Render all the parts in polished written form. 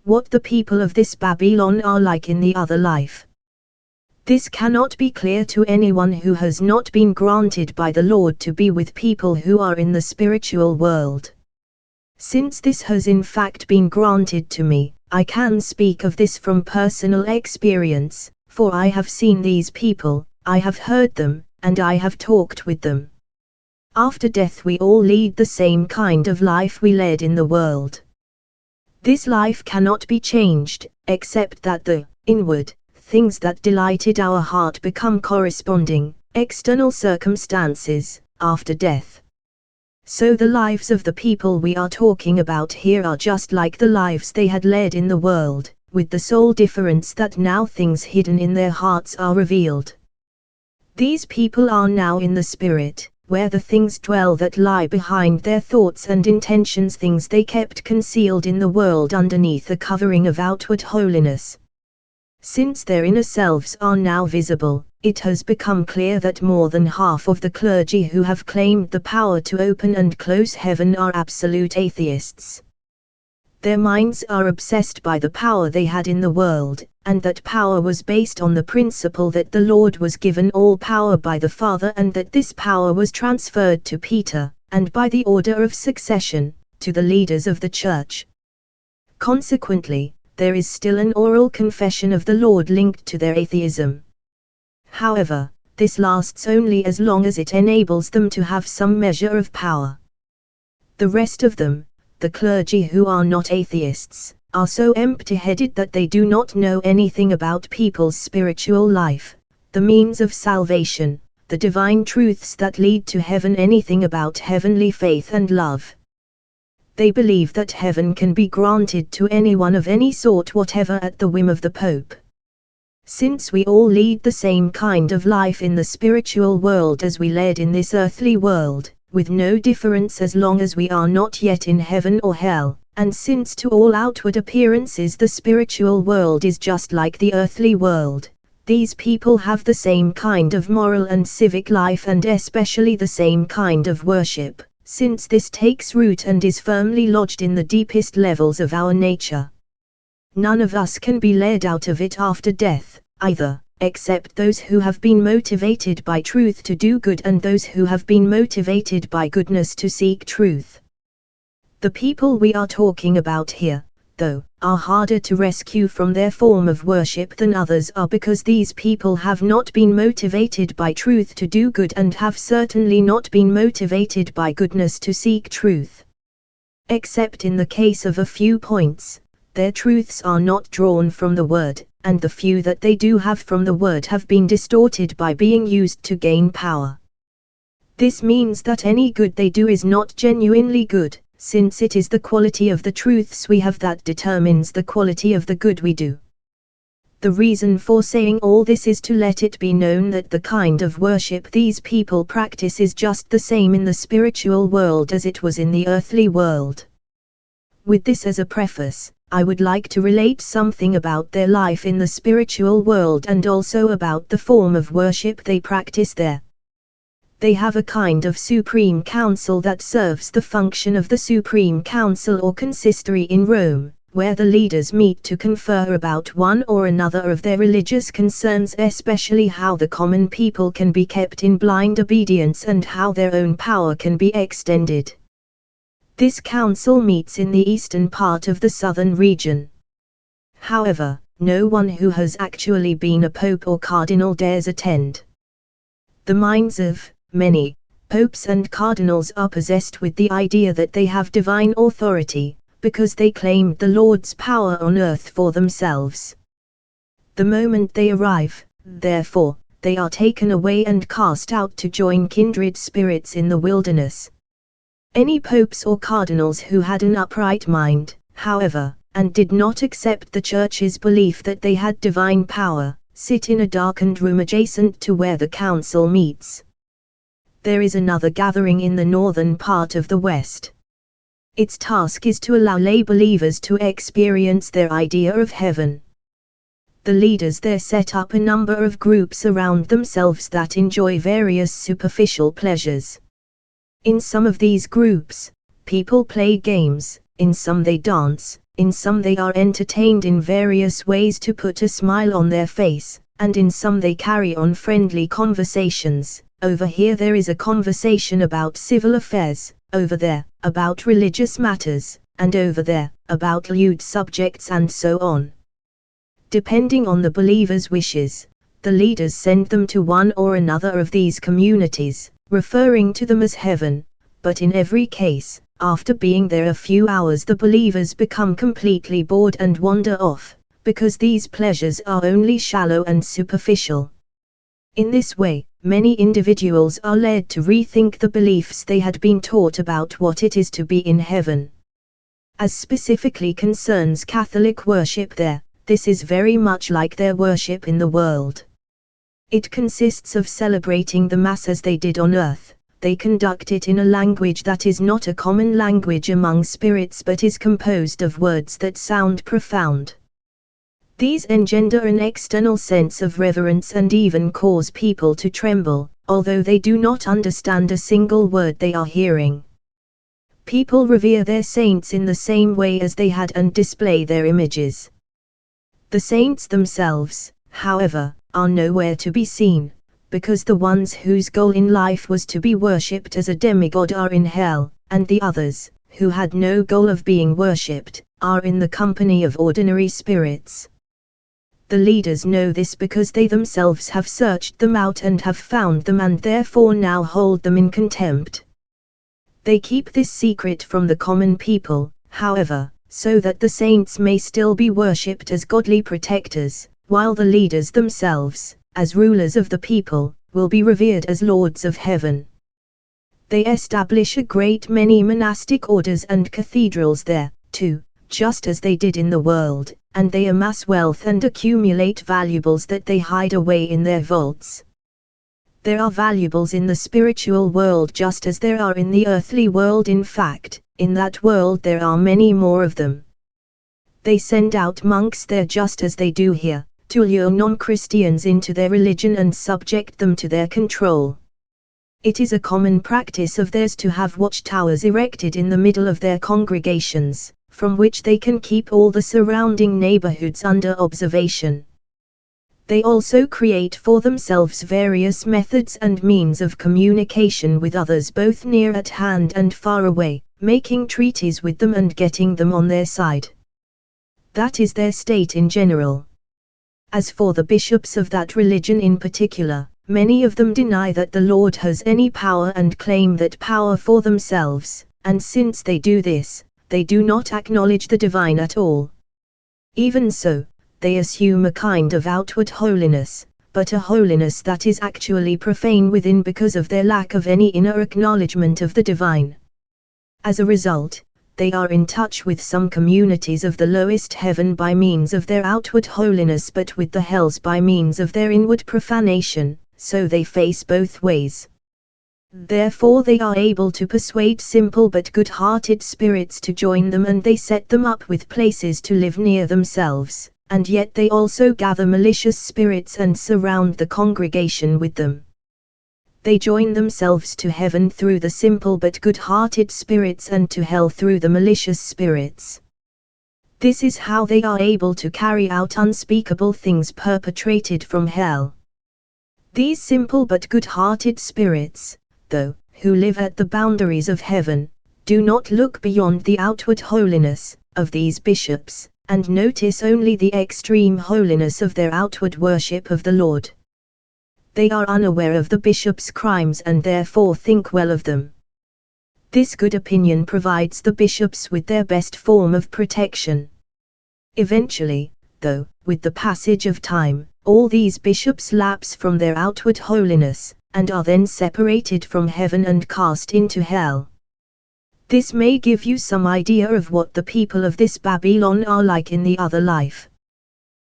what the people of this Babylon are like in the other life. This cannot be clear to anyone who has not been granted by the Lord to be with people who are in the spiritual world. Since this has in fact been granted to me, I can speak of this from personal experience, for I have seen these people, I have heard them, and I have talked with them. After death we all lead the same kind of life we led in the world. This life cannot be changed, except that the inward things that delighted our heart become corresponding, external circumstances, after death. So the lives of the people we are talking about here are just like the lives they had led in the world, with the sole difference that now things hidden in their hearts are revealed. These people are now in the spirit, where the things dwell that lie behind their thoughts and intentions, things they kept concealed in the world underneath a covering of outward holiness. Since their inner selves are now visible, it has become clear that more than half of the clergy who have claimed the power to open and close heaven are absolute atheists. Their minds are obsessed by the power they had in the world, and that power was based on the principle that the Lord was given all power by the Father, and that this power was transferred to Peter, and by the order of succession, to the leaders of the church. Consequently, there is still an oral confession of the Lord linked to their atheism. However, this lasts only as long as it enables them to have some measure of power. The rest of them, the clergy who are not atheists, are so empty-headed that they do not know anything about people's spiritual life, the means of salvation, the divine truths that lead to heaven, anything about heavenly faith and love. They believe that heaven can be granted to anyone of any sort whatever at the whim of the Pope. Since we all lead the same kind of life in the spiritual world as we led in this earthly world, with no difference as long as we are not yet in heaven or hell, and since to all outward appearances the spiritual world is just like the earthly world, these people have the same kind of moral and civic life, and especially the same kind of worship, since this takes root and is firmly lodged in the deepest levels of our nature. None of us can be led out of it after death, either, except those who have been motivated by truth to do good and those who have been motivated by goodness to seek truth. The people we are talking about here, though, are harder to rescue from their form of worship than others are, because these people have not been motivated by truth to do good and have certainly not been motivated by goodness to seek truth. Except in the case of a few points, their truths are not drawn from the Word, and the few that they do have from the Word have been distorted by being used to gain power. This means that any good they do is not genuinely good, since it is the quality of the truths we have that determines the quality of the good we do. The reason for saying all this is to let it be known that the kind of worship these people practice is just the same in the spiritual world as it was in the earthly world. With this as a preface, I would like to relate something about their life in the spiritual world and also about the form of worship they practice there. They have a kind of Supreme Council that serves the function of the Supreme Council or Consistory in Rome, where the leaders meet to confer about one or another of their religious concerns, especially how the common people can be kept in blind obedience and how their own power can be extended. This council meets in the eastern part of the southern region. However, no one who has actually been a pope or cardinal dares attend. The minds of many popes and cardinals are possessed with the idea that they have divine authority, because they claimed the Lord's power on earth for themselves. The moment they arrive, therefore, they are taken away and cast out to join kindred spirits in the wilderness. Any popes or cardinals who had an upright mind, however, and did not accept the Church's belief that they had divine power, sit in a darkened room adjacent to where the council meets. There is another gathering in the northern part of the West. Its task is to allow lay believers to experience their idea of heaven. The leaders there set up a number of groups around themselves that enjoy various superficial pleasures. In some of these groups, people play games, in some they dance, in some they are entertained in various ways to put a smile on their face, and in some they carry on friendly conversations. Over here there is a conversation about civil affairs, over there, about religious matters, and over there, about lewd subjects and so on. Depending on the believer's wishes, the leaders send them to one or another of these communities, referring to them as heaven, but in every case, after being there a few hours the believers become completely bored and wander off, because these pleasures are only shallow and superficial. In this way, many individuals are led to rethink the beliefs they had been taught about what it is to be in heaven. As specifically concerns Catholic worship there, this is very much like their worship in the world. It consists of celebrating the Mass as they did on earth. They conduct it in a language that is not a common language among spirits but is composed of words that sound profound. These engender an external sense of reverence and even cause people to tremble, although they do not understand a single word they are hearing. People revere their saints in the same way as they had and display their images. The saints themselves, however, are nowhere to be seen, because the ones whose goal in life was to be worshipped as a demigod are in hell, and the others, who had no goal of being worshipped, are in the company of ordinary spirits. The leaders know this because they themselves have searched them out and have found them and therefore now hold them in contempt. They keep this secret from the common people, however, so that the saints may still be worshipped as godly protectors, while the leaders themselves, as rulers of the people, will be revered as lords of heaven. They establish a great many monastic orders and cathedrals there, too, just as they did in the world, and they amass wealth and accumulate valuables that they hide away in their vaults. There are valuables in the spiritual world just as there are in the earthly world. In fact, in that world there are many more of them. They send out monks there just as they do here, to lure non-Christians into their religion and subject them to their control. It is a common practice of theirs to have watchtowers erected in the middle of their congregations, from which they can keep all the surrounding neighborhoods under observation. They also create for themselves various methods and means of communication with others both near at hand and far away, making treaties with them and getting them on their side. That is their state in general. As for the bishops of that religion in particular, many of them deny that the Lord has any power and claim that power for themselves, and since they do this, they do not acknowledge the divine at all. Even so, they assume a kind of outward holiness, but a holiness that is actually profane within because of their lack of any inner acknowledgement of the divine. As a result, they are in touch with some communities of the lowest heaven by means of their outward holiness but with the hells by means of their inward profanation, so they face both ways. Therefore they are able to persuade simple but good-hearted spirits to join them and they set them up with places to live near themselves, and yet they also gather malicious spirits and surround the congregation with them. They join themselves to heaven through the simple but good-hearted spirits and to hell through the malicious spirits. This is how they are able to carry out unspeakable things perpetrated from hell. These simple but good-hearted spirits, though, who live at the boundaries of heaven, do not look beyond the outward holiness of these bishops, and notice only the extreme holiness of their outward worship of the Lord. They are unaware of the bishops' crimes and therefore think well of them. This good opinion provides the bishops with their best form of protection. Eventually, though, with the passage of time, all these bishops lapse from their outward holiness, and are then separated from heaven and cast into hell. This may give you some idea of what the people of this Babylon are like in the other life.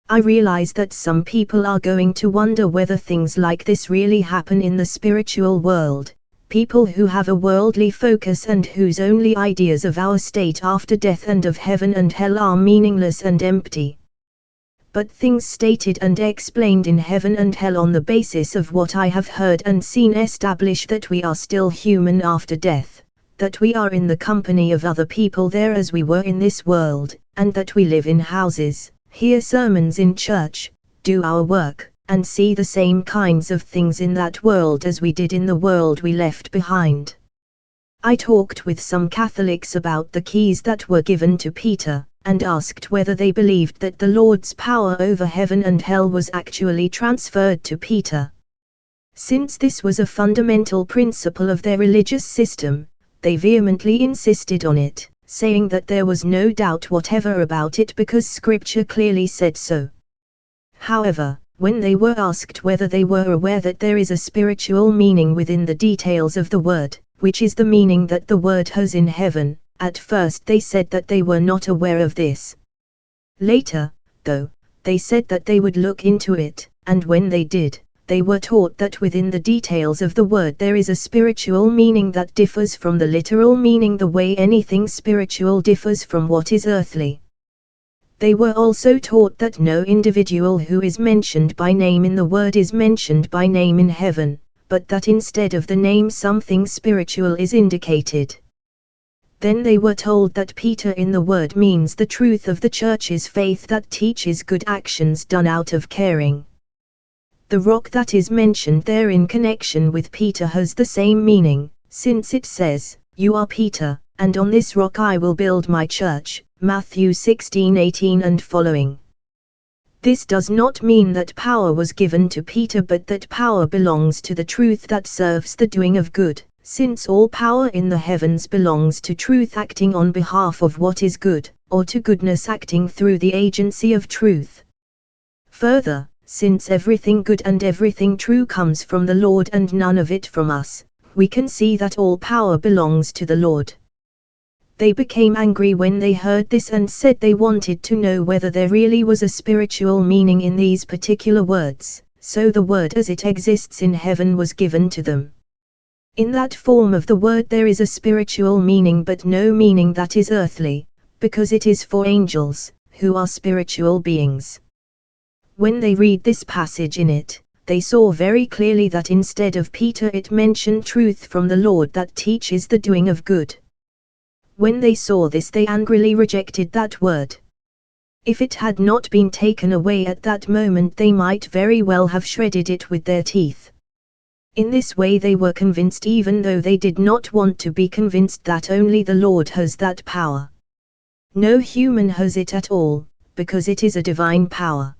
I realize that some people are going to wonder whether things like this really happen in the spiritual world, people who have a worldly focus and whose only ideas of our state after death and of heaven and hell are meaningless and empty. But things stated and explained in heaven and hell on the basis of what I have heard and seen establish that we are still human after death, that we are in the company of other people there as we were in this world, and that we live in houses, hear sermons in church, do our work, and see the same kinds of things in that world as we did in the world we left behind. I talked with some Catholics about the keys that were given to Peter, and asked whether they believed that the Lord's power over heaven and hell was actually transferred to Peter. Since this was a fundamental principle of their religious system, they vehemently insisted on it, saying that there was no doubt whatever about it because Scripture clearly said so. However, when they were asked whether they were aware that there is a spiritual meaning within the details of the word, which is the meaning that the word has in heaven, at first they said that they were not aware of this. Later, though, they said that they would look into it, and when they did, they were taught that within the details of the word there is a spiritual meaning that differs from the literal meaning the way anything spiritual differs from what is earthly. They were also taught that no individual who is mentioned by name in the word is mentioned by name in heaven, but that instead of the name something spiritual is indicated. Then they were told that Peter in the word means the truth of the church's faith that teaches good actions done out of caring. The rock that is mentioned there in connection with Peter has the same meaning, since it says, "You are Peter, and on this rock I will build my church," Matthew 16:18 and following. This does not mean that power was given to Peter but that power belongs to the truth that serves the doing of good, since all power in the heavens belongs to truth acting on behalf of what is good, or to goodness acting through the agency of truth. Further, since everything good and everything true comes from the Lord and none of it from us, we can see that all power belongs to the Lord. They became angry when they heard this and said they wanted to know whether there really was a spiritual meaning in these particular words, so the word as it exists in heaven was given to them. In that form of the word there is a spiritual meaning but no meaning that is earthly, because it is for angels, who are spiritual beings. When they read this passage in it, they saw very clearly that instead of Peter it mentioned truth from the Lord that teaches the doing of good. When they saw this they angrily rejected that word. If it had not been taken away at that moment they might very well have shredded it with their teeth. In this way they were convinced even though they did not want to be convinced that only the Lord has that power. No human has it at all, because it is a divine power.